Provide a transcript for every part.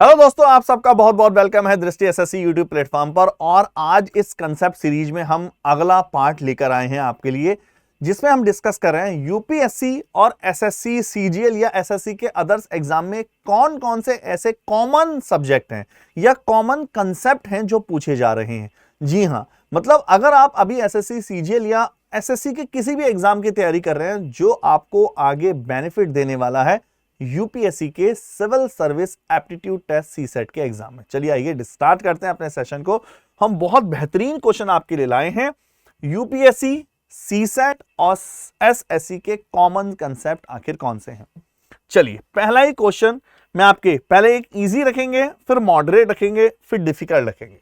Hello दोस्तों, आप सबका बहुत बहुत वेलकम है दृष्टि एसएससी यूट्यूब प्लेटफॉर्म पर। और आज इस कंसेप्ट सीरीज में हम अगला पार्ट लेकर आए हैं आपके लिए, जिसमें हम डिस्कस कर रहे हैं यूपीएससी और एसएससी सीजीएल या एसएससी के अदर्स एग्जाम में कौन कौन से ऐसे कॉमन सब्जेक्ट हैं या कॉमन कंसेप्ट हैं जो पूछे जा रहे हैं। जी हां, मतलब अगर आप अभी एसएससी सीजीएल या एसएससी के किसी भी एग्जाम की तैयारी कर रहे हैं जो आपको आगे बेनिफिट देने वाला है यूपीएससी के civil service aptitude test CSAT के एग्जाम में। चलिए आइए स्टार्ट करते हैं अपने सेशन को। हम बहुत बेहतरीन क्वेश्चन आपके लिए लाए हैं। यूपीएससी, सीसेट और एसएससी के कॉमन कंसेप्ट आखिर कौन से हैं। चलिए पहला ही क्वेश्चन मैं आपके पहले एक इजी रखेंगे, फिर मॉडरेट रखेंगे, फिर डिफिकल्ट रखेंगे।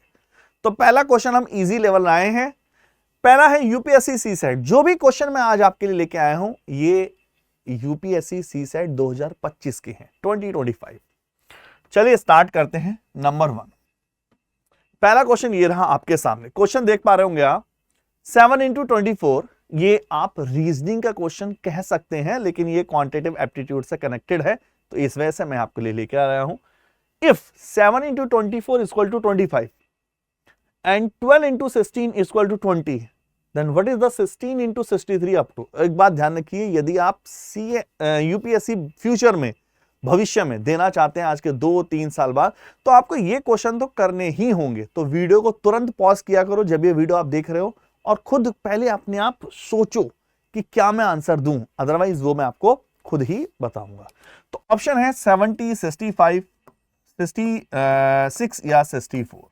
तो पहला क्वेश्चन हम इजी लेवल लाए हैं। पहला है यूपीएससी सीसेट। जो भी क्वेश्चन मैं आज आपके लिए लेके आया हूं ये यूपीएससी सीसेट 2025 के हैं, 2025। चलिए स्टार्ट करते हैं। नंबर 1, पहला क्वेश्चन ये रहा आपके सामने। क्वेश्चन देख पा रहे होंगे आप, 7 इंटू 24। ये आप रीजनिंग का क्वेश्चन कह सकते हैं, लेकिन ये क्वांटिटेटिव एप्टीट्यूड से कनेक्टेड है, तो इस वजह से मैं आपके लिए लेके आ रहा हूं। If 7 into 24 equal to 25 and 12 into 16 equal to 20, then what is the 16 into 63 up to. एक बात ध्यान रखिए, यदि आप यूपीएससी फ्यूचर में, भविष्य में देना चाहते हैं आज के 2-3 साल बाद, तो आपको ये क्वेश्चन तो करने ही होंगे। तो वीडियो को तुरंत पॉज किया करो जब ये वीडियो आप देख रहे हो, और खुद पहले अपने आप सोचो कि क्या मैं आंसर दूं, अदरवाइज वो मैं आपको खुद ही बताऊंगा। तो ऑप्शन है 70, 65, 66 या 64।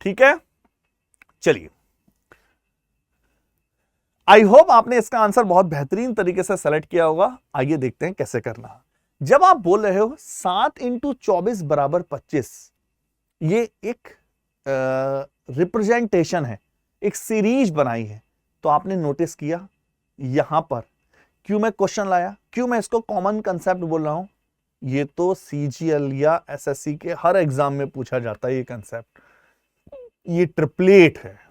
ठीक है, चलिए आई होप आपने इसका आंसर बहुत बेहतरीन तरीके से सेलेक्ट किया होगा। आइए देखते हैं कैसे करना है। जब आप बोल रहे हो 7 इंटू 24 बराबर 25, ये एक रिप्रेजेंटेशन है, एक सीरीज बनाई है। तो आपने नोटिस किया यहां पर क्यों मैं क्वेश्चन लाया, क्यों मैं इसको कॉमन कंसेप्ट बोल रहा हूं। ये तो सीजीएल या एसएससी के हर एग्जाम में पूछा जाता है ये कंसेप्ट। ये ट्रिपलेट है।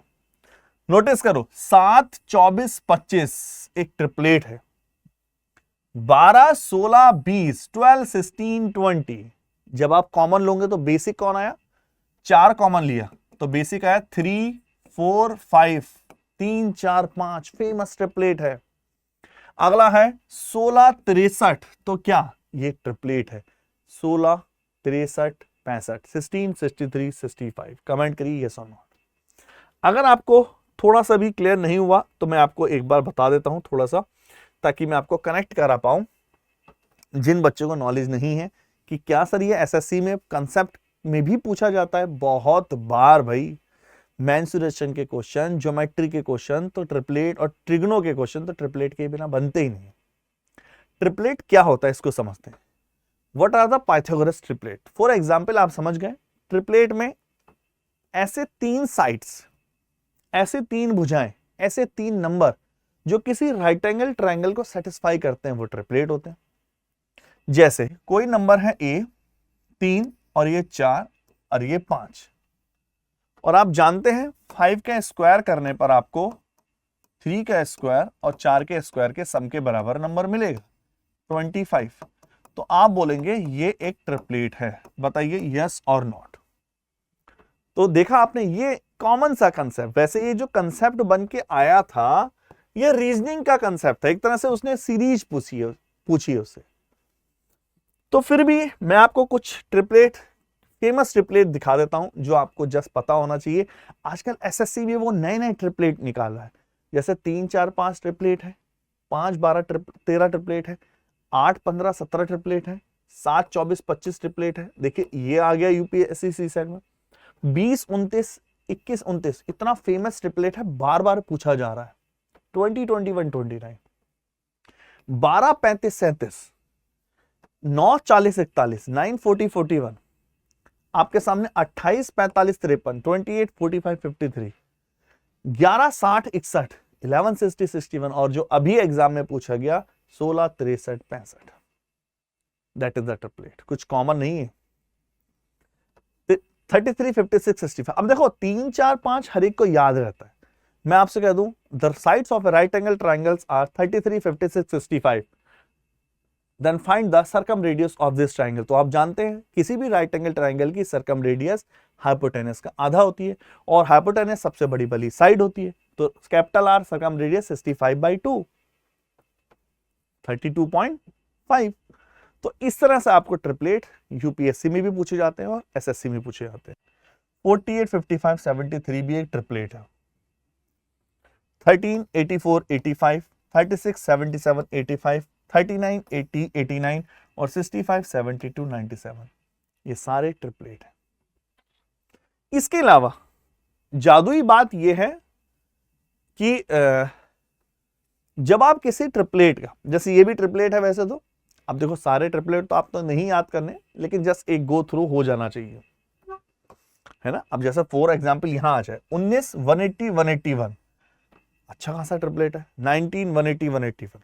नोटिस करो, 7, 24, 25 एक ट्रिपलेट है। 12, 16, 20, 12, 16, 20 जब आप कॉमन लोगे तो बेसिक कौन आया, 4 कॉमन लिया तो बेसिक आया 3, 4, 5, 3, 4, 5, फेमस ट्रिपलेट है। अगला है 16, 63, तो क्या ये ट्रिपलेट है, 16, 63, 65, 16, 63, 65। कमेंट करिए यस और नो। अगर आपको थोड़ा सा भी क्लियर नहीं हुआ तो मैं आपको एक बार बता देता हूं थोड़ा सा, ताकि मैं आपको कनेक्ट करा पाऊं जिन बच्चों को नॉलेज नहीं है कि क्या सर ये एसएससी में कंसेप्ट में भी पूछा जाता है बहुत बार। भाई मेंसुरेशन के क्वेश्चन, ज्योमेट्री के क्वेश्चन तो ट्रिपलेट, और ट्रिग्नो के क्वेश्चन तो ट्रिपलेट के बिना बनते ही नहीं। ट्रिपलेट क्या होता है इसको समझते हैं। What are the Pythagoras triplet. For example आप समझ गए, ट्रिपलेट में ऐसे 3 साइड्स, ऐसे 3 भुजाएं, ऐसे 3 नंबर जो किसी राइट एंगल ट्रायंगल को सेटिस्फाई करते हैं वो ट्रिपलेट होते हैं। जैसे कोई नंबर है ए 3 और ये 4 और ये 5, और आप जानते हैं 5 का स्क्वायर करने पर आपको 3 का स्क्वायर और 4 के स्क्वायर के सम के बराबर नंबर मिलेगा 25। तो आप बोलेंगे ये एक ट्रिपलेट है। बताइए यस और नॉट। तो देखा आपने, ये कॉमन सा कंसेप्ट। वैसे ये जो कंसेप्ट बन के आया था ये रीजनिंग का कंसेप्ट था, एक तरह से उसने सीरीज पूछी उससे। तो फिर भी मैं आपको कुछ ट्रिपलेट, फेमस ट्रिपलेट दिखा देता हूं जो आपको जस्ट पता होना चाहिए। आजकल एसएससी में वो नए नए ट्रिपलेट निकाल रहा है, जैसे 3, 4, 5 ट्रिपलेट है, 5, 12, 13 ट्रिपलेट है, 8, 15, 17 ट्रिपलेट है, 7, 24, 25 ट्रिपलेट है। देखिए ये आ गया यूपीएससी सीसेट में। 20, 29, 21, 29 इतना फेमस ट्रिपलेट है, बार बार पूछा जा रहा है। 20, 21, 29, 12, 35, 37, 9, 40, 41, 9, 40, 41, आपके सामने 28, 45, 53, 28, 45, 53, 11, 60, 61, 11, 60, 61, और जो अभी एग्जाम में पूछा गया 16, 63, 65। That is the triplet. कुछ कॉमन नहीं है। 33, 56, 65। अब देखो 3, 4, 5 हर एक को याद रहता है। मैं आपसे कह दूं the sides of a right angle triangles are 33, 56, 65। Then find the circumradius of this triangle. तो आप जानते हैं किसी भी राइट एंगल ट्राइंगल की सर्कम रेडियस हाइपोटेनस का आधा होती है और हाइपोटेनस सबसे बड़ी वाली साइड होती है। तो कैपिटल आर सर्कम रेडियस 65/2 32.5। तो इस तरह से आपको ट्रिपलेट यूपीएससी में भी पूछे जाते हैं और एसएससी में पूछे जाते हैं। 48, 55, 73 भी एक ट्रिपलेट है। 13, 84, 85, 36, 77, 85, 39, 80, 89 और 65, 72, 97 ये सारे ट्रिपलेट हैं। इसके अलावा जादुई बात यह है कि जब आप किसी ट्रिपलेट का, जैसे ये भी ट्रिपलेट है वैसे तो, अब देखो सारे ट्रिपलेट तो आप तो नहीं याद करने, लेकिन जस्ट एक गो थ्रू हो जाना चाहिए, है ना। अब जैसे फॉर एग्जांपल यहां आ जाए 19, 180, 181 अच्छा खासा ट्रिपलेट है। 19, 180, 181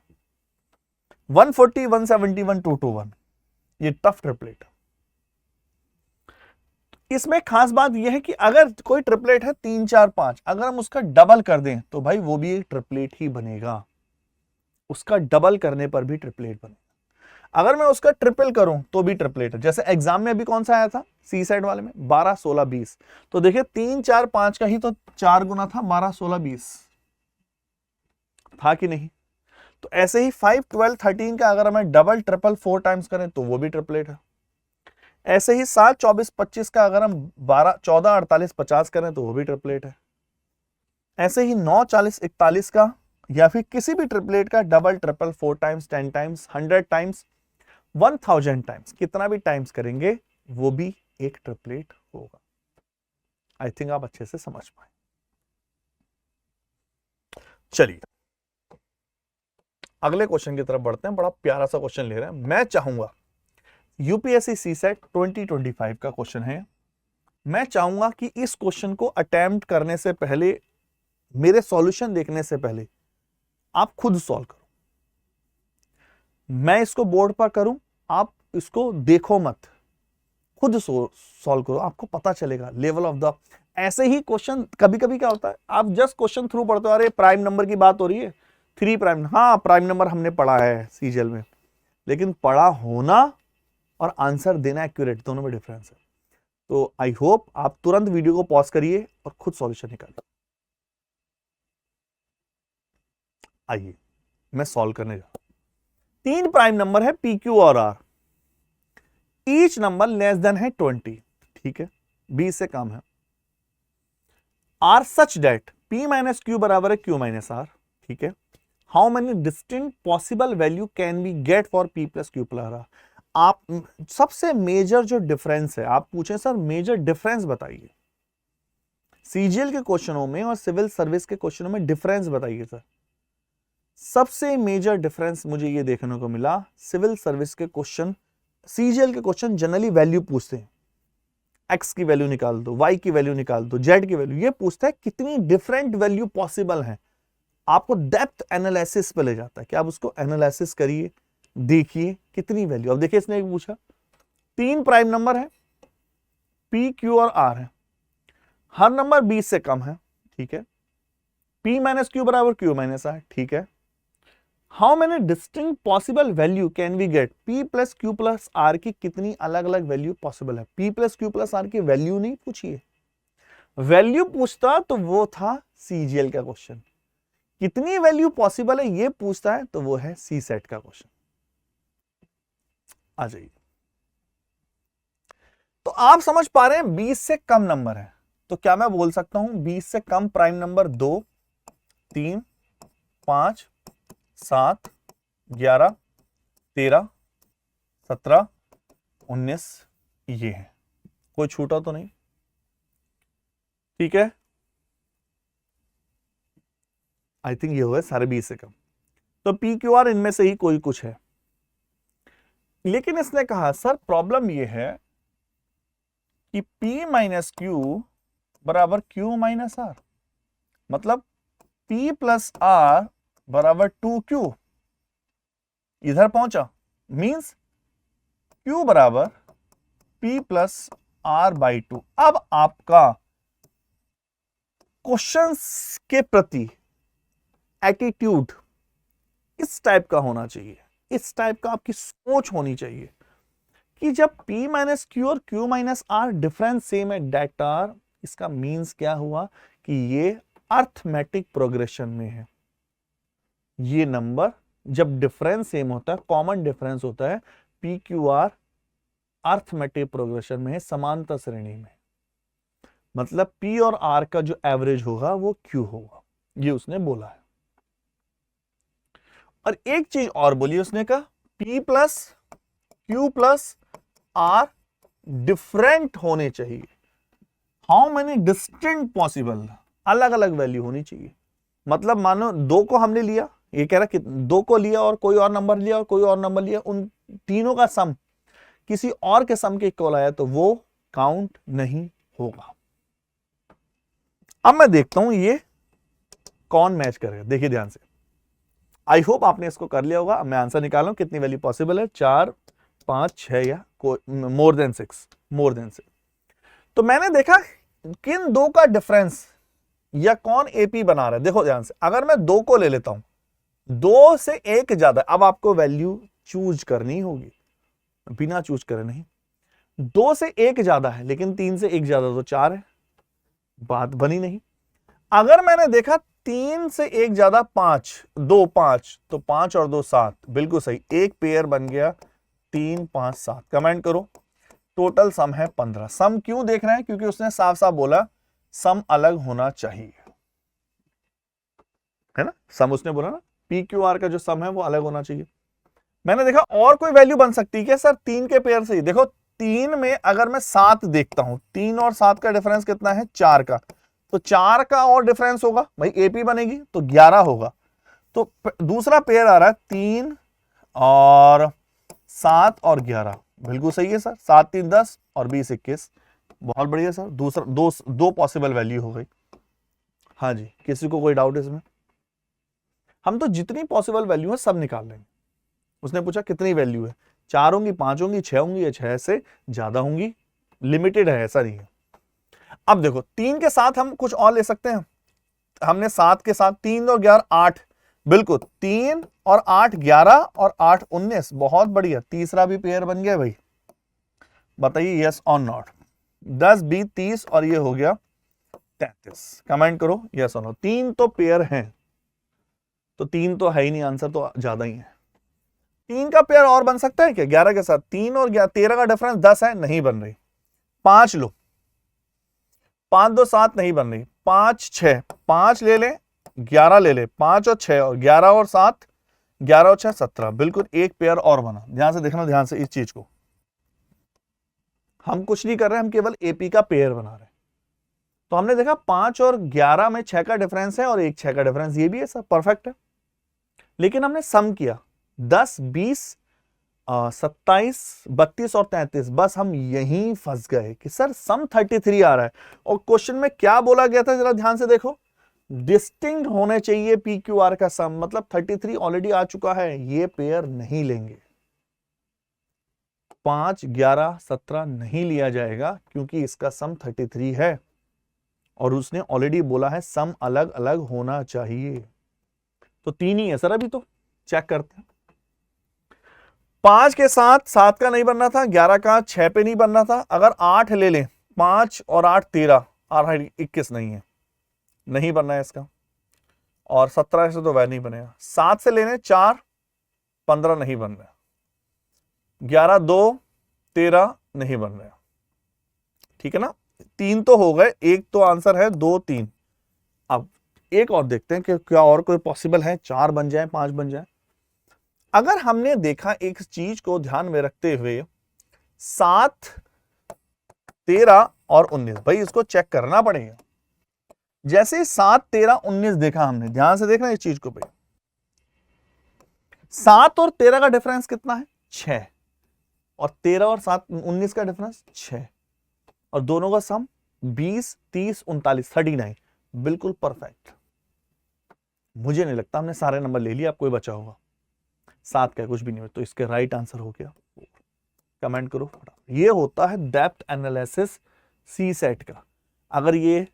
140, 171, 221 ये टफ ट्रिपलेट है। इसमें खास बात यह है कि अगर कोई ट्रिपलेट है 3, 4, 5, अगर हम उसका डबल कर दें तो भाई वो भी एक ट्रिपलेट ही बनेगा। उसका डबल करने पर भी ट्रिपलेट बनेगा। अगर मैं उसका ट्रिपल करूं तो भी ट्रिपलेट है। जैसे एग्जाम में अभी कौन सा आया था सी साइड वाले में 12, 16, 20। तो देखिए 3, 4, 5 का ही तो 4 गुना था, 12, 16, 20 था कि नहीं। तो ऐसे ही 5, 12, 13 का अगर हमें डबल ट्रिपल 4 टाइम्स करें तो वो भी ट्रिपलेट है। ऐसे ही 7, 24, 25 का अगर हम 12, 14, 48, 50 करें तो वो भी ट्रिपलेट है। ऐसे ही 9, 40, 41 का या फिर किसी भी ट्रिपलेट का double triple 4 times, 10 times, 100 times, 1000 times, कितना भी टाइम्स करेंगे वो भी एक ट्रिपलेट होगा। आई थिंक आप अच्छे से समझ पाए। चलिए अगले क्वेश्चन की तरफ बढ़ते हैं। बड़ा प्यारा सा क्वेश्चन ले रहे हैं। मैं चाहूंगा यूपीएससी सीसेट 2025 का क्वेश्चन है। मैं चाहूंगा कि इस क्वेश्चन को अटेम्प्ट करने से पहले, मेरे सॉल्यूशन देखने से पहले आप खुद सॉल्व करो। मैं इसको बोर्ड पर करूं, आप इसको देखो मत, खुद सॉल्व करो, आपको पता चलेगा लेवल ऑफ द। ऐसे ही क्वेश्चन कभी कभी क्या होता है, आप जस्ट क्वेश्चन थ्रू पढ़ते हो, अरे प्राइम नंबर की बात हो रही है, 3 प्राइम, हाँ प्राइम नंबर हमने पढ़ा है सीजीएल में, लेकिन पढ़ा होना और आंसर देना एक्यूरेट दोनों में डिफरेंस है। तो आई होप आप तुरंत वीडियो को पॉज करिए और खुद सॉल्यूशन निकालिए। आइए मैं सॉल्व करने जा रहा हूं। 3 प्राइम नंबर है पी, क्यू और R. Each number less than है 20, ठीक है, 20 से कम है। Are such that P minus Q बराबर है क्यू माइनस आर, ठीक है। How many distinct possible value can be get for P plus Q plus R. आप सबसे मेजर जो डिफरेंस है, आप पूछे सर मेजर डिफरेंस बताइए, सीजीएल के क्वेश्चनों में और सिविल सर्विस के क्वेश्चनों में डिफरेंस बताइए सर। सबसे मेजर डिफरेंस मुझे ये देखने को मिला, सिविल सर्विस के क्वेश्चन, सीजीएल के क्वेश्चन जनरली वैल्यू पूछते हैं, एक्स की वैल्यू निकाल दो, वाई की वैल्यू निकाल दो, जेड की वैल्यू, ये पूछता है कितनी डिफरेंट वैल्यू पॉसिबल है। आपको डेप्थ एनालिसिस पे ले जाता है कि आप उसको एनालिसिस करिए, देखिए कितनी वैल्यू। अब देखिए इसने पूछा 3 प्राइम नंबर है, पी, क्यू और आर है, हर नंबर 20 से कम है, ठीक है। पी माइनस क्यू बराबर क्यू माइनस आर, ठीक है। How many distinct possible value can we get, P plus Q plus R की कितनी अलग अलग वैल्यू पॉसिबल है। P plus Q plus R की वैल्यू नहीं पूछी है, वैल्यू पूछता तो वो था सीजीएल का क्वेश्चन, कितनी वैल्यू पॉसिबल है ये पूछता है तो वो है सी सेट का क्वेश्चन। आ जाइए, तो आप समझ पा रहे हैं 20 से कम नंबर है, तो क्या मैं बोल सकता हूं 20 से कम प्राइम नंबर 2, 3, 5, 7, 11, 13, 17, 19 ये है, कोई छूटा तो नहीं, ठीक है। आई थिंक ये हुआ सारे 20 से कम, तो पी क्यू आर इनमें से ही कोई कुछ है। लेकिन इसने कहा सर प्रॉब्लम ये है कि P माइनस क्यू बराबर Q माइनस आर, मतलब P प्लस आर बराबर 2Q, इधर पहुंचा, मींस Q बराबर P प्लस आर बाई 2। अब आपका क्वेश्चंस के प्रति एटीट्यूड इस टाइप का होना चाहिए इस टाइप का आपकी सोच होनी चाहिए कि जब P माइनस क्यू और Q minus R difference same है डेट आर, इसका मीन्स क्या हुआ कि ये अर्थमेटिक प्रोग्रेशन में है। ये नंबर जब डिफरेंस सेम होता है, कॉमन डिफरेंस होता है, P Q R arithmetic progression में है, समांतर श्रेणी में। मतलब P और R का जो एवरेज होगा वो Q होगा, ये उसने बोला है। और एक चीज और बोली उसने कहा P plus Q plus R different होने चाहिए। हाउ मेनी डिस्टिंक्ट पॉसिबल, अलग अलग वैल्यू होनी चाहिए। मतलब मानो 2 को हमने लिया, ये कह रहा कि 2 को लिया और कोई और नंबर लिया और कोई और नंबर लिया, उन तीनों का सम किसी और के सम के इक्वल आया तो वो काउंट नहीं होगा। अब मैं देखता हूं ये कौन मैच करेगा, देखिए ध्यान से। आई होप आपने इसको कर लिया होगा। अब मैं आंसर निकाल रहा हूं, कितनी वैल्यू पॉसिबल है, 4 5 6 या मोर देन 6, मोर देन 6। तो मैंने देखा किन 2 का डिफरेंस या कौन एपी बना रहा है। देखो ध्यान से, अगर मैं 2 को ले लेता हूं, 2 से 1 ज्यादा, अब आपको वैल्यू चूज करनी होगी, बिना चूज करे नहीं। 2 से 1 ज्यादा है लेकिन 3 से 1 ज्यादा तो 4 है, बात बनी नहीं। अगर मैंने देखा 3 से 1 ज्यादा 5, 2 5, तो 5 और 2 7, बिल्कुल सही, एक पेयर बन गया 3 5 7। कमेंट करो। टोटल सम है 15। सम क्यों देख रहे हैं, क्योंकि उसने साफ साफ बोला सम अलग होना चाहिए, है ना। सम उसने बोला ना, पी क्यू आर का जो सम है वो अलग होना चाहिए। मैंने देखा और कोई वैल्यू बन सकती है क्या सर, 3 के पेयर से ही। देखो 3 में अगर मैं 7 देखता हूं, 3 और 7 का डिफरेंस कितना है, 4 का, तो 4 का और डिफरेंस होगा भाई, एपी बनेगी तो 11 होगा। तो दूसरा पेयर आ रहा है 3 और 7 और 11, बिल्कुल सही है सर, 7 3 10 और 20 21, बहुत बढ़िया सर। दूसरा दो पॉसिबल वैल्यू हो गई। हाँ जी, किसी को कोई डाउट इसमें? हम तो जितनी पॉसिबल वैल्यू है सब निकाल लेंगे। उसने पूछा कितनी वैल्यू है, 4 होंगी, 5 होंगी, 6 होंगी या 6 से ज्यादा होंगी, लिमिटेड है, ऐसा नहीं है। अब देखो 3 के साथ हम कुछ और ले सकते हैं। हमने 7 के साथ 3 और 11 8, बिल्कुल 3 और 8 11 और 8 19, बहुत बढ़िया, तीसरा भी पेयर बन गया भाई। बताइए यस और नॉट। 10 20 30 और ये हो गया 33। कमेंट करो यस और नो। 3 तो पेयर हैं, तो 3 तो है ही नहीं, आंसर तो ज्यादा ही है। 3 का पेयर और बन सकता है क्या 11 के साथ? 3 और 13 का डिफरेंस 10 है, नहीं बन रही। 5 लो, 5 2 7 नहीं बन रही। 5 6, 5 ले ले, 11 ले ले, 5 और 6 और 11 और 7, 11 और 6 17, बिल्कुल एक पेयर और बना। ध्यान से देखना, ध्यान से इस चीज को, हम कुछ नहीं कर रहे, हम केवल एपी का पेयर बना रहे हैं। तो हमने देखा 5 और 11 में 6 का डिफरेंस है और एक 6 का डिफरेंस, ये भी है सर, परफेक्ट है। लेकिन हमने सम किया 10 20 27 32 और 33, बस हम यहीं फंस गए कि सर सम 33 आ रहा है। और क्वेश्चन में क्या बोला गया था, जरा ध्यान से देखो, डिस्टिंक्ट होने चाहिए पी क्यू आर का सम, मतलब 33 ऑलरेडी आ चुका है, ये पेयर नहीं लेंगे। 5 11 17 नहीं लिया जाएगा क्योंकि इसका सम 33 है और उसने ऑलरेडी बोला है सम अलग अलग होना चाहिए। तो 3 ही है सर अभी, तो चेक करते हैं। 5 के साथ 7 का नहीं बनना था, 11 का 6 पे नहीं बनना था। अगर 8 ले लें, 5 और 8 13 और 21 नहीं है, नहीं बनना है इसका। और 17 से तो वह नहीं बनेगा। 7 से लेने 4 15 नहीं बन रहा, 11 2 13 नहीं बन रहा, ठीक है ना। 3 तो हो गए, एक तो आंसर है 2 3। अब एक और देखते हैं कि क्या और कोई पॉसिबल है, 4 बन जाए 5 बन जाए। अगर हमने देखा एक चीज को ध्यान में रखते हुए, 7 13 और 19, भाई इसको चेक करना पड़ेगा। जैसे 7 13 19 देखा हमने, ध्यान से देखना इस चीज को भाई, 7 और 13 का डिफरेंस कितना है, 6, और 13 और 7 19 का डिफरेंस 6, और दोनों का सम 20 30 39 39, बिल्कुल परफेक्ट। मुझे नहीं लगता हमने सारे नंबर ले लिए, अब कोई बचा होगा। 7 का कुछ भी नहीं हो, तो इसके राइट आंसर हो गया। कमेंट करो। ये होता है डेप्थ एनालिसिस सी सेट का। अगर ये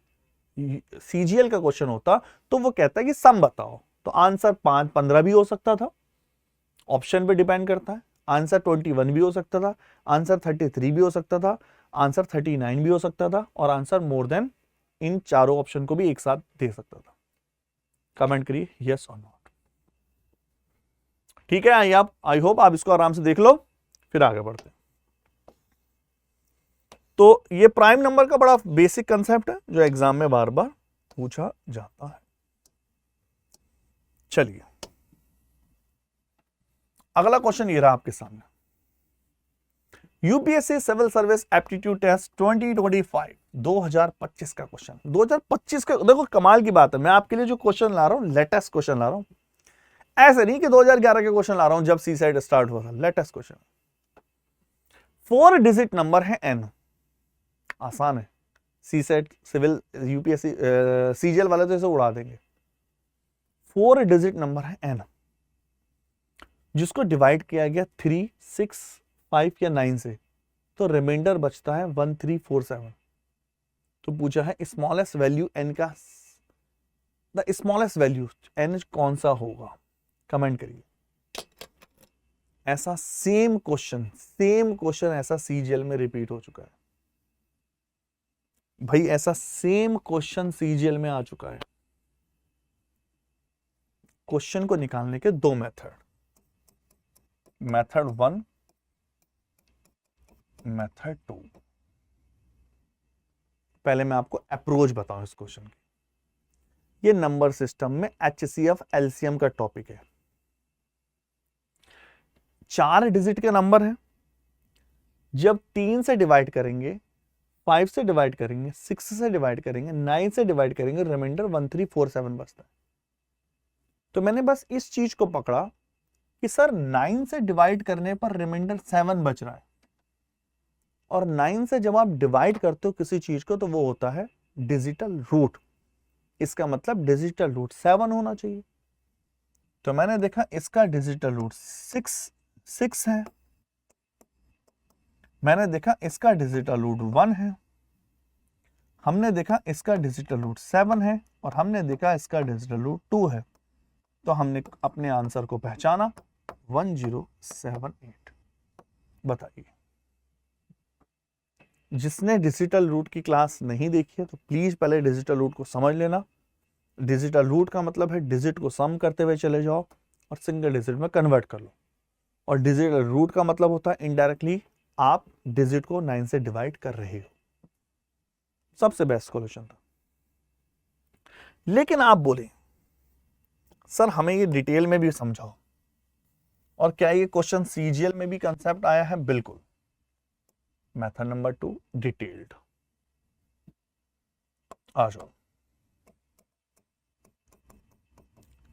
सीजीएल का क्वेश्चन होता तो वो कहता है कि सम बताओ, तो आंसर 5 15 भी हो सकता था ऑप्शन पे डिपेंड करता है। आंसर 21 भी हो सकता था, आंसर 33 भी हो सकता था, आंसर 39 भी हो सकता था, और आंसर मोर देन इन चारों ऑप्शन को भी एक साथ दे सकता था। कमेंट करिए यस और नॉट। ठीक है, आई होप आप इसको आराम से देख लो, फिर आगे बढ़ते हैं। तो ये प्राइम नंबर का बड़ा बेसिक कंसेप्ट है जो एग्जाम में बार बार पूछा जाता है। चलिए अगला क्वेश्चन ये रहा आपके सामने, UPSC civil service aptitude test 2025 2025 का क्वेश्चन। 2025 का देखो कमाल की बात है, मैं आपके लिए जो क्वेश्चन ला रहा हूं लेटेस्ट क्वेश्चन ला रहा हूं, ऐसे नहीं कि 2011 के क्वेश्चन ला रहा हूं जब सी साइड स्टार्ट हुआ था, लेटेस्ट क्वेश्चन। 4 डिजिट नंबर है एन, आसान है, सी सेट सिविल यूपीएससी सीजीएल वाले तो इसे उड़ा देंगे। 4 डिजिट नंबर है एन, जिसको डिवाइड किया गया 3, 6, 5 या 9 से, तो रिमाइंडर बचता है 1347। तो पूछा है स्मॉलेस्ट वैल्यू एन का, द स्मॉलेस्ट वैल्यू एन कौन सा होगा, कमेंट करिए। ऐसा सेम क्वेश्चन ऐसा सीजीएल में रिपीट हो चुका है भाई, ऐसा सेम क्वेश्चन सीजीएल में आ चुका है। क्वेश्चन को निकालने के दो मेथड 1, मेथड 2। पहले मैं आपको अप्रोच बताऊं इस क्वेश्चन की। ये नंबर सिस्टम में HCF LCM का टॉपिक है। 4 डिजिट के नंबर है, जब 3 से डिवाइड करेंगे, 5 से डिवाइड करेंगे, 6 से डिवाइड करेंगे, 9 से डिवाइड करेंगे, रिमाइंडर 1347 बचता है। तो मैंने बस इस चीज को पकड़ा कि सर 9 से डिवाइड करने पर रिमाइंडर 7 बच रहा है, और 9 से जब आप डिवाइड करते हो किसी चीज को तो वो होता है डिजिटल रूट, इसका मतलब डिजिटल रूट 7 होना चाहिए। तो मैंने देखा इसका डिजिटल रूट 6 है, मैंने देखा इसका डिजिटल रूट 1 है, हमने देखा इसका डिजिटल रूट 7 है, और हमने देखा इसका डिजिटल रूट 2 है। तो हमने अपने आंसर को पहचाना 1078। बताइए, जिसने डिजिटल रूट की क्लास नहीं देखी है तो प्लीज पहले डिजिटल रूट को समझ लेना। डिजिटल रूट का मतलब है डिजिट को सम करते हुए चले जाओ और सिंगल डिजिट में कन्वर्ट कर लो, और डिजिटल रूट का मतलब होता है इनडायरेक्टली आप डिजिट को 9 से डिवाइड कर रहे हो। सबसे बेस्ट सॉल्यूशन था। लेकिन आप बोले सर हमें ये डिटेल में भी समझाओ, और क्या ये क्वेश्चन सीजीएल में भी कंसेप्ट आया है? बिल्कुल। Method number 2 detailed. आ जाओ,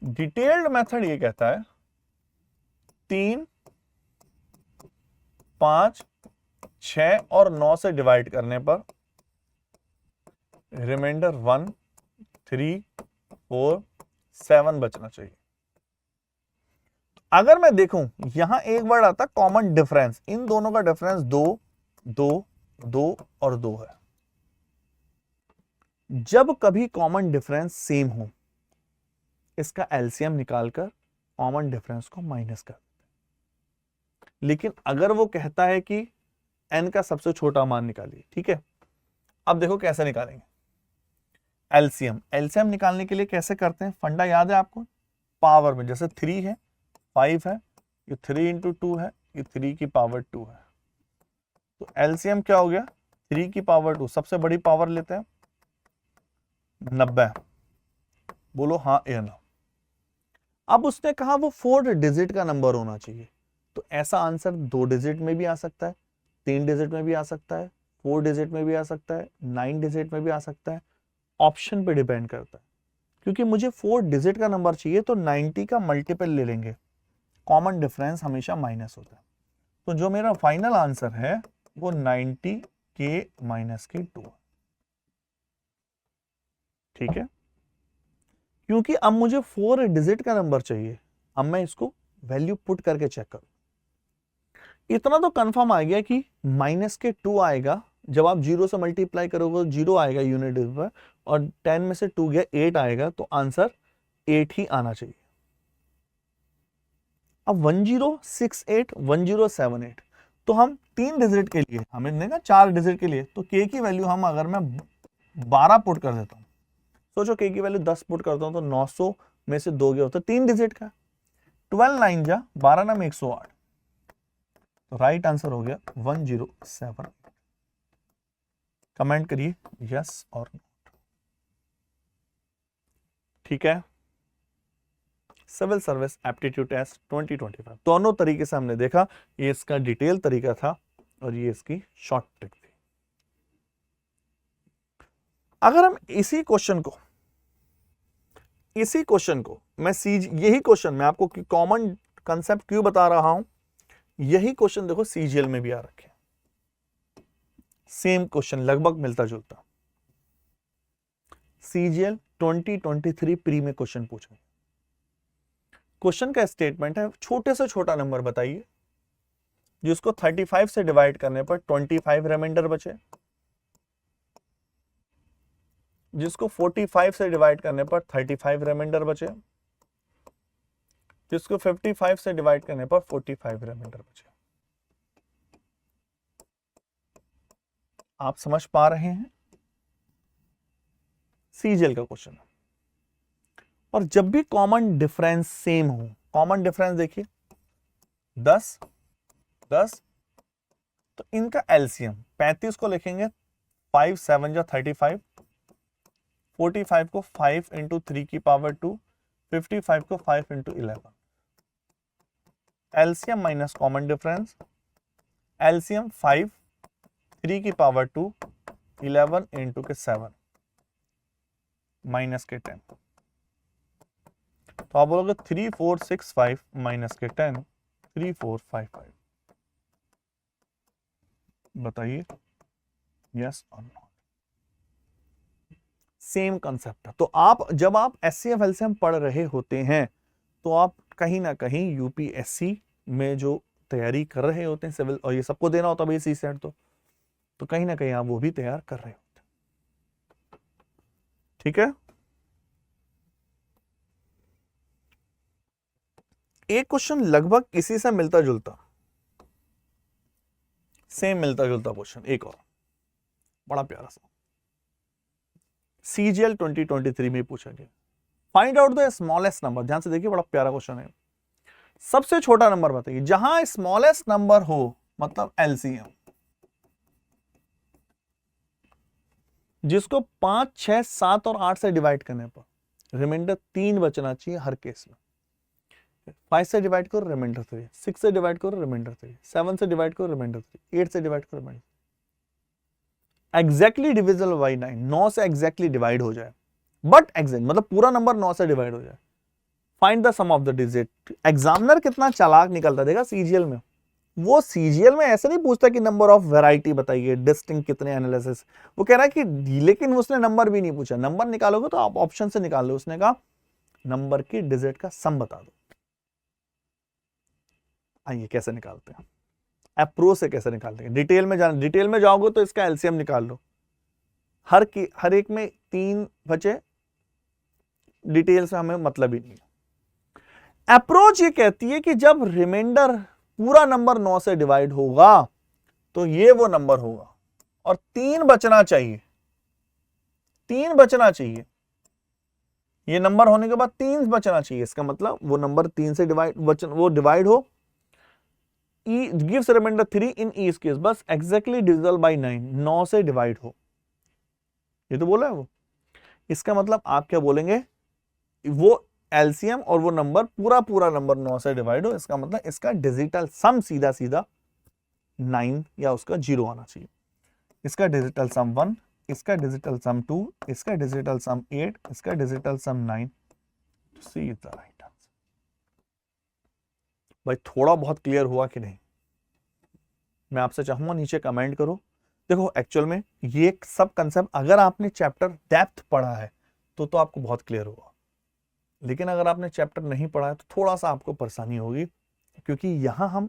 डिटेल्ड मेथड ये कहता है 3, 5, 6 और 9 से डिवाइड करने पर रिमाइंडर 1, 3, 4, 7 बचना चाहिए। अगर मैं देखूं यहां एक वर्ड आता कॉमन डिफरेंस, इन दोनों का डिफरेंस 2, 2, 2 और 2 है। जब कभी कॉमन डिफरेंस सेम हो, इसका एलसीएम निकालकर कॉमन डिफरेंस को माइनस कर देते। लेकिन अगर वो कहता है कि एन का सबसे छोटा मान निकालिए, ठीक है, अब देखो कैसे निकालेंगे एलसीएम। एलसीएम निकालने के लिए कैसे करते हैं, फंडा याद है आपको, पावर में, जैसे 3 है, 5 है, ये 3 इंटू 2 है, ये 3 की पावर 2 है। तो एलसीएम क्या हो गया, 3 की पावर 2, सबसे बड़ी पावर लेते हैं 90। बोलो हाँ या ना। अब उसने कहा वो 4 डिजिट का नंबर होना चाहिए, तो ऐसा आंसर 2 डिजिट में भी आ सकता है, 3 डिजिट में भी आ सकता है, 4 डिजिट में भी आ सकता है, 9 डिजिट में भी आ सकता है। ऑप्शन पे डिपेंड करता है। क्योंकि मुझे 4 डिजिट का नंबर चाहिए तो 90 का मल्टीपल ले लेंगे, कॉमन डिफरेंस हमेशा माइनस होता है। तो जो मेरा फाइनल आंसर है वो 90 के माइनस के 2। ठीक है, क्योंकि अब मुझे 4 डिजिट का नंबर चाहिए, अब मैं इसको वैल्यू पुट करके चेक करूं। इतना तो कंफर्म आ गया कि माइनस के 2 आएगा, जब आप 0 से मल्टीप्लाई करोगे 0 आएगा यूनिट पर, और 10 में से 2 गया 8 आएगा, तो आंसर 8 ही आना चाहिए। अब 1068 1078 तो हम 3 डिजिट के लिए, हमें देखा 4 डिजिट के लिए, तो k की वैल्यू हम अगर मैं 12 पुट कर देता हूं, सोचो k की वैल्यू 10 पुट करता हूं तो 900 में से 2 गया होता है 3 डिजिट का, 12 9 जा 12 नाम 108, तो राइट आंसर हो गया 1078। कमेंट करिए यस और नो। ठीक है, सिविल सर्विस एप्टीट्यूड टेस्ट 2025 दोनों तरीके से हमने देखा, ये इसका डिटेल तरीका था और ये इसकी शॉर्ट ट्रिक थी। अगर हम इसी क्वेश्चन को मैं यही क्वेश्चन मैं आपको कॉमन कंसेप्ट क्यों बता रहा हूं, यही क्वेश्चन देखो सीजीएल में भी आ रखे, सेम क्वेश्चन लगभग मिलता जुलता, सीजीएल 2023 प्री में क्वेश्चन पूछा। क्वेश्चन का स्टेटमेंट है छोटे से छोटा नंबर बताइए जिसको 35 से डिवाइड करने पर 25 रिमाइंडर बचे, जिसको 45 से डिवाइड करने पर 35 रिमाइंडर बचे, जिसको 55 से डिवाइड करने पर 45 रिमाइंडर बचे। आप समझ पा रहे हैं, सीजीएल का क्वेश्चन है। और जब भी कॉमन डिफरेंस सेम हो, कॉमन डिफरेंस देखिए 10 10, तो इनका एलसीएम 35 को लिखेंगे 5 7 जा 35, 45 को 5 इंटू 3 की पावर 2, 55 को 5 into 11, LCM minus common difference, LCM 5 3 की पावर 2 11 इंटू के 7 माइनस के 10, तो आप बोलोगे 3465 माइनस के 10 3455। बताइए यस और नो। सेम कंसेप्ट है। तो आप जब आप एचसीएफ एलसीएम पढ़ रहे होते हैं तो आप कहीं ना कहीं यूपीएससी में जो तैयारी कर रहे होते हैं सिविल, और ये सबको देना होता है सी सेट, तो कहीं ना कहीं आप वो भी तैयार कर रहे होते हैं। ठीक है, एक क्वेश्चन लगभग इसी से मिलता जुलता, सेम मिलता जुलता क्वेश्चन एक और बड़ा प्यारा सा सीजीएल 2023 में पूछा गया। Find out the smallest number, ध्यान से देखिए बड़ा प्यारा क्वेश्चन है। सबसे छोटा नंबर बताइए, जहां स्मॉलेस्ट नंबर हो मतलब एलसीएम, जिसको 5 6 7 और 8 से डिवाइड करने पर रिमाइंडर 3 बचना चाहिए हर केस में। 5 से डिवाइड करो रिमाइंडर 3, 6 से डिवाइड करो रिमाइंडर 3, 7 से डिवाइड करो रिमाइंडर 3, 8 से डिवाइड करो रिमाइंडर, एग्जैक्टली डिविजिबल बाई 9, 9 से एग्जैक्टली डिवाइड हो जाए, बट एग्जैक्ट मतलब पूरा नंबर 9 से डिवाइड हो जाए। Find the sum of the digit. Examiner कितना चालाक निकलता देखा सीजीएल में, वो सीजीएल में ऐसे नहीं पूछता कि नंबर ऑफ वैरायटी बताइए, डिस्टिंक्ट कितने एनालिसिस, वो कह रहा है कि लेकिन उसने नंबर भी नहीं पूछा, नंबर निकालोगे तो आप ऑप्शन से निकाल लो, उसने कहा नंबर की डिजिट का सम बता दो। आइए कैसे निकालते हैं, अप्रोच से कैसे निकालते हैं, डिटेल में जाओगे तो इसका एलसीएम निकाल लो, हर एक में 3 बचे, डिटेल से हमें मतलब ही नहीं है। अप्रोच ये कहती है कि जब रिमाइंडर पूरा नंबर 9 से डिवाइड होगा तो ये वो नंबर होगा और 3 बचना चाहिए, 3 बचना चाहिए, ये नंबर होने के बाद 3 बचना चाहिए, इसका मतलब वो नंबर 3 से डिवाइड हो, E gives remainder 3 in each case, बस exactly divisible by 9, 9 से डिवाइड हो, ये तो बोला है वो। इसका मतलब आप क्या बोलेंगे, वो एलसीएम और वो नंबर पूरा नंबर 9 से डिवाइड हो, इसका मतलब इसका डिजिटल सम सीधा 9 या उसका 0 आना चाहिए। इसका डिजिटल सम 1, इसका डिजिटल सम 2, इसका डिजिटल सम 8, इसका digital sum 9, C is the right answer. भाई थोड़ा बहुत क्लियर हुआ कि नहीं, मैं आपसे चाहूंगा नीचे कमेंट करो। देखो एक्चुअल में ये सब कंसेप्ट अगर आपने चैप्टर डेप्थ पढ़ा है तो आपको बहुत क्लियर होगा, लेकिन अगर आपने चैप्टर नहीं पढ़ा है तो थोड़ा सा आपको परेशानी होगी, क्योंकि यहां हम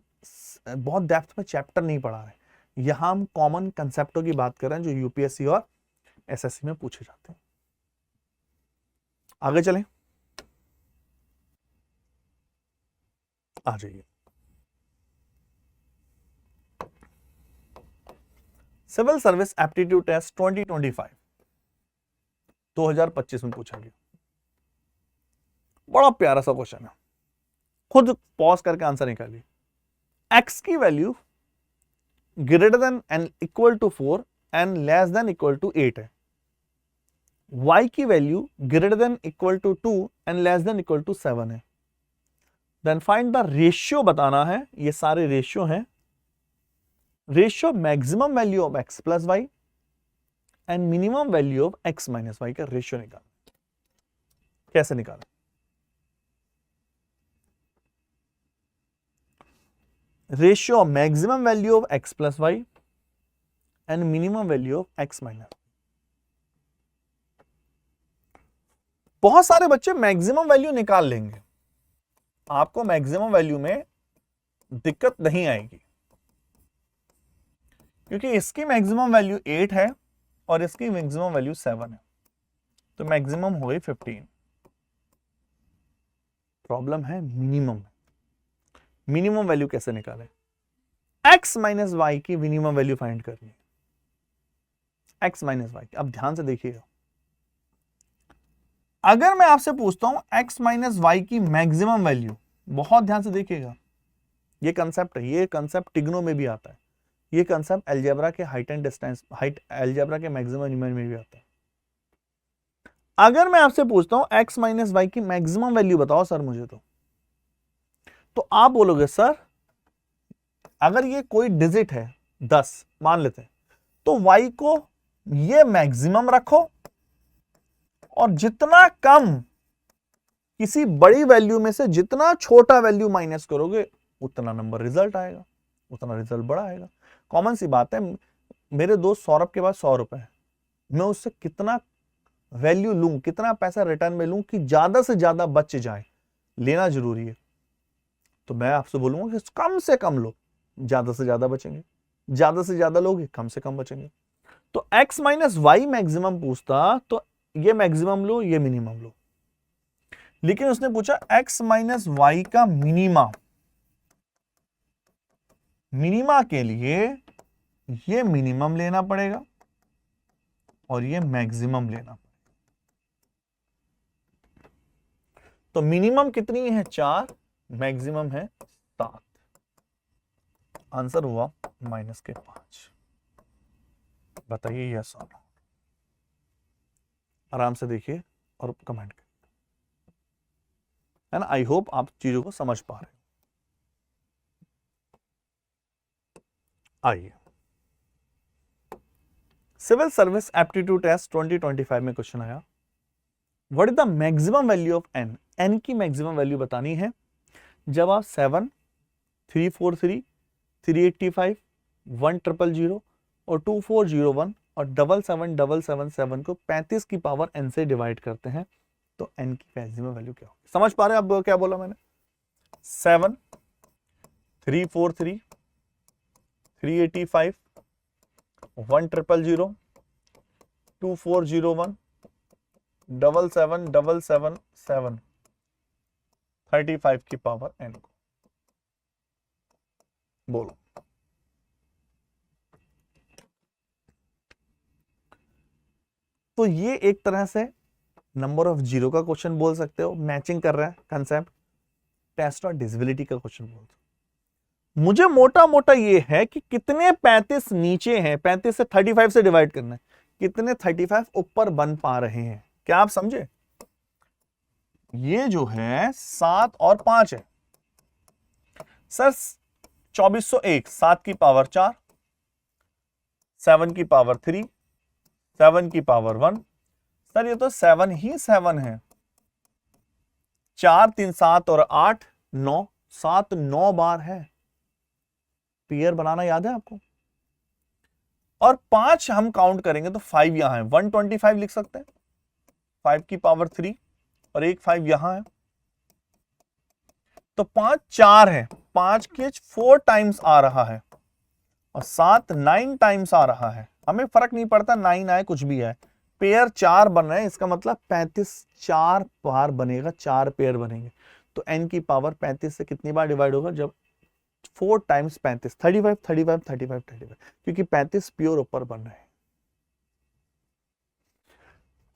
बहुत डेप्थ में चैप्टर नहीं पढ़ा रहे, यहां हम कॉमन कंसेप्टों की बात कर रहे हैं जो यूपीएससी और एसएससी में पूछे जाते हैं। आगे चलें, आ जाइए। सिविल सर्विस एप्टीट्यूड टेस्ट 2025 में पूछा गया, बड़ा प्यारा सा क्वेश्चन है, खुद पॉज करके आंसर निकालिए। x की value greater than and equal to 4 and less than equal to 8 है, y की value greater than equal to 2 and less than equal to 7 है। देन फाइंड द रेशियो बताना है, ये सारे रेशियो हैं, ratio maximum value of x plus Y and minimum value of x minus Y का ratio निकालना। कैसे निकालें? Ratio of maximum value of x plus Y and minimum value of x minus. बहुत सारे बच्चे मैक्सिमम वैल्यू निकाल लेंगे, आपको मैक्सिमम वैल्यू में दिक्कत नहीं आएगी, क्योंकि इसकी मैक्सिमम वैल्यू 8 है और इसकी मैक्सिमम वैल्यू 7 है, तो मैक्सिमम हो गई 15। प्रॉब्लम है मिनिमम। मिनिमम वैल्यू कैसे निकालें? x माइनस वाई की मिनिमम वैल्यू फाइंड करनी है, x माइनस वाई। अब ध्यान से देखिएगा, अगर मैं आपसे पूछता हूं x माइनस वाई की मैक्सिमम वैल्यू, बहुत ध्यान से देखिएगा, ये कंसेप्ट है, ये कंसेप्ट टिग्नो में भी आता है, ये कंसेप्ट अलजेब्रा के height and distance, height algebra के मैक्सिमम मिनिमम में भी आता है। अगर मैं आपसे पूछता हूं x माइनस वाई की मैक्सिमम वैल्यू बताओ सर मुझे, तो आप बोलोगे सर अगर ये कोई डिजिट है 10 मान लेते हैं, तो y को ये मैक्सिमम रखो और जितना कम किसी बड़ी वैल्यू में से जितना छोटा वैल्यू माइनस करोगे उतना नंबर रिजल्ट आएगा, उतना रिजल्ट बड़ा आएगा। कॉमन सी बात है, मेरे दोस्त सौरभ के पास 100 रुपए है, मैं उससे कितना वैल्यू लूं, कितना पैसा रिटर्न में लूं कि ज्यादा से ज्यादा बच जाए, लेना जरूरी है। तो मैं आपसे बोलूंगा कि कम से कम लो, ज्यादा से ज्यादा बचेंगे, ज्यादा से ज्यादा लोगे कम से कम बचेंगे। तो x माइनस वाई मैक्सिमम पूछता तो ये मैक्सिमम लो, ये मिनिमम लो, लेकिन उसने पूछा x माइनस वाई का मिनिमा। मिनिमा के लिए ये मिनिमम लेना पड़ेगा और ये मैक्सिमम लेना पड़ेगा। तो मिनिमम कितनी है? 4, मैक्सिमम है 7। आंसर हुआ -5। बताइए यस और नो। आराम से देखिए और कमेंट करिए, है ना। आई होप आप चीजों को समझ पा रहे हो। आइए, सिविल सर्विस एप्टीट्यूड टेस्ट 2025 में क्वेश्चन आया, what is the maximum value of n? n की मैक्सिमम वैल्यू बतानी है जब आप 7, 343, 385, 1000 और 2401 और 77777 को 35 की पावर n से डिवाइड करते हैं, तो n की मैक्सिमम वैल्यू क्या होगी? समझ पा रहे हैं आप क्या बोला मैंने? 7, 343, 385, 1000, 2401, 77777, 35 की पावर n को बोलो। तो ये एक तरह से नंबर ऑफ जीरो का क्वेश्चन बोल सकते हो, मैचिंग कर रहा है कंसेप्ट। टेस्ट और डिविजिबिलिटी का क्वेश्चन बोल सकते हो। मुझे मोटा मोटा ये है कि कितने 35 नीचे हैं, 35 से 35 से डिवाइड करना है, कितने 35 ऊपर बन पा रहे हैं। क्या आप समझे? ये जो है 7 और 5 है सर। 2401, 7 की पावर 4, 7 की पावर 3, 7 की पावर 1। सर ये तो 7 ही 7 है। 4, 3, 7 और 8, 9, 7 9 बार है। पेयर बनाना याद है आपको? और 5 हम काउंट करेंगे तो 5 यहां है, 125 लिख सकते हैं। 5 की पावर 3 और एक 5 यहां है, तो 5 4 है, 5 के 4 टाइम्स आ रहा है और 7 9 टाइम्स आ रहा है। हमें फर्क नहीं पड़ता 9 आए कुछ भी आए, पेयर 4 बन रहे हैं, इसका मतलब 35 4 बार बनेगा, 4 पेयर बनेंगे। तो n की पावर 35 से कितनी बार डिवाइड होगा, जब 4 टाइम्स 35, 35 35 35 35, क्योंकि 35 प्योर ऊपर बन रहे हैं।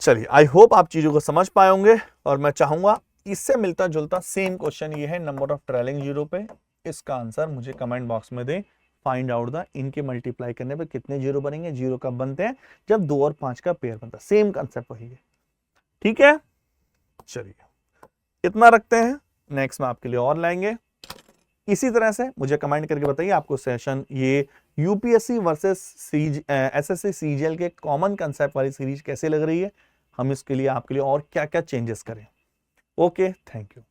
चलिए, आई होप आप चीजों को समझ पाए होंगे, और मैं चाहूंगा इससे मिलता जुलता सेम क्वेश्चन ये है नंबर ऑफ ट्रेलिंग जीरो पे, इसका आंसर मुझे कमेंट बॉक्स में दें। फाइंड आउट द, इनके मल्टीप्लाई करने पे कितने जीरो बनेंगे, जीरो कब बनते हैं, जब 2 और 5 का पेयर बनता है। सेम कंसेप्ट वही है, ठीक है। चलिए इतना रखते हैं, नेक्स्ट में आपके लिए और लाएंगे। इसी तरह से मुझे कमेंट करके बताइए आपको सेशन ये यूपीएससी वर्सेस एसएससी सीजीएल के कॉमन कंसेप्ट वाली सीरीज कैसे लग रही है, हम इसके लिए आपके लिए और क्या क्या चेंजेस करें। Okay, thank you.